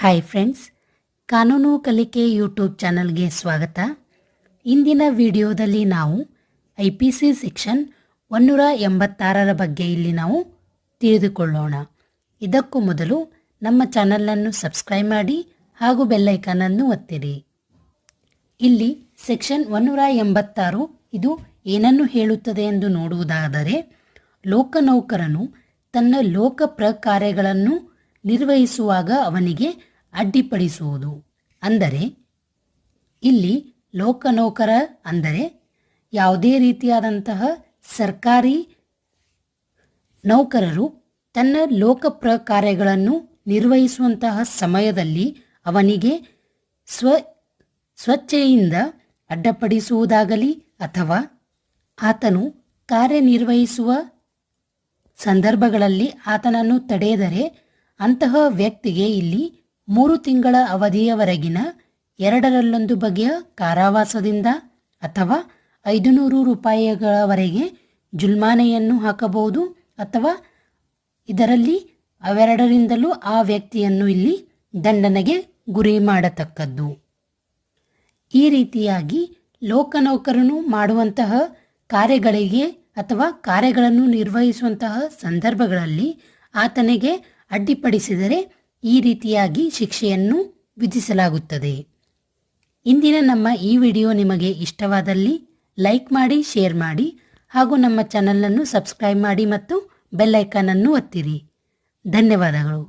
Hi friends, ಕಾನೂನು ಕಲಿಕೆ YouTube ಚಾನಲ್ಗೆ ಸ್ವಾಗತ. ಇಂದಿನ ವಿಡಿಯೋದಲ್ಲಿ ನಾವು IPC ಸೆಕ್ಷನ್ 186ರ ಬಗ್ಗೆ ಇಲ್ಲಿ ನಾವು ತಿಳಿದುಕೊಳ್ಳೋಣ. ಇದಕ್ಕೂ ಮೊದಲು ನಮ್ಮ ಚಾನಲನ್ನು ಸಬ್ಸ್ಕ್ರೈಬ್ ಮಾಡಿ ಹಾಗೂ ಬೆಲ್ ಐಕಾನ್ ಅನ್ನು ಒತ್ತಿರಿ. ಇಲ್ಲಿ ಸೆಕ್ಷನ್ 186 ಇದು ಏನನ್ನು ಹೇಳುತ್ತದೆ ಎಂದು ನೋಡುವುದಾದರೆ, ಲೋಕನೌಕರನು ತನ್ನ ಲೋಕಪ್ರಕಾರ್ಯಗಳನ್ನು ನಿರ್ವಹಿಸುವಾಗ ಅವನಿಗೆ ಅಡ್ಡಿಪಡಿಸುವುದು. ಅಂದರೆ ಇಲ್ಲಿ ಲೋಕನೌಕರ ಅಂದರೆ ಯಾವುದೇ ರೀತಿಯಾದಂತಹ ಸರ್ಕಾರಿ ನೌಕರರು ತನ್ನ ಲೋಕಪ್ರಕಾರ್ಯಗಳನ್ನು ನಿರ್ವಹಿಸುವಂತಹ ಸಮಯದಲ್ಲಿ ಅವನಿಗೆ ಸ್ವಚ್ಛೆಯಿಂದ ಅಡ್ಡಪಡಿಸುವುದಾಗಲಿ ಅಥವಾ ಆತನು ಕಾರ್ಯನಿರ್ವಹಿಸುವ ಸಂದರ್ಭಗಳಲ್ಲಿ ಆತನನ್ನು ತಡೆದರೆ ಅಂತಹ ವ್ಯಕ್ತಿಗೆ ಇಲ್ಲಿ 3 ತಿಂಗಳ ಅವಧಿಯವರೆಗಿನ 2/1 ಬಗೆಯ ಕಾರಾವಾಸದಿಂದ ಅಥವಾ 500 ರೂಪಾಯಿಗಳವರೆಗೆ ಜುಲ್ಮಾನೆಯನ್ನು ಹಾಕಬಹುದು ಅಥವಾ ಇದರಲ್ಲಿ ಅವೆರಡರಿಂದಲೂ ಆ ವ್ಯಕ್ತಿಯನ್ನು ಇಲ್ಲಿ ದಂಡನೆಗೆ ಗುರಿ ಮಾಡತಕ್ಕದ್ದು. ಈ ರೀತಿಯಾಗಿ ಲೋಕನೌಕರನು ಮಾಡುವಂತಹ ಕಾರ್ಯಗಳಿಗೆ ಅಥವಾ ಕಾರ್ಯಗಳನ್ನು ನಿರ್ವಹಿಸುವಂತಹ ಸಂದರ್ಭಗಳಲ್ಲಿ ಆತನಿಗೆ ಅಡ್ಡಿಪಡಿಸಿದರೆ ಈ ರೀತಿಯಾಗಿ ಶಿಕ್ಷೆಯನ್ನು ವಿಧಿಸಲಾಗುತ್ತದೆ. ಇಂದಿನ ನಮ್ಮ ಈ ವಿಡಿಯೋ ನಿಮಗೆ ಇಷ್ಟವಾದಲ್ಲಿ ಲೈಕ್ ಮಾಡಿ, ಶೇರ್ ಮಾಡಿ ಹಾಗೂ ನಮ್ಮ ಚಾನಲನ್ನು ಸಬ್ಸ್ಕ್ರೈಬ್ ಮಾಡಿ ಮತ್ತು ಬೆಲ್ ಐಕಾನ್ ಅನ್ನು ಒತ್ತಿರಿ. ಧನ್ಯವಾದಗಳು.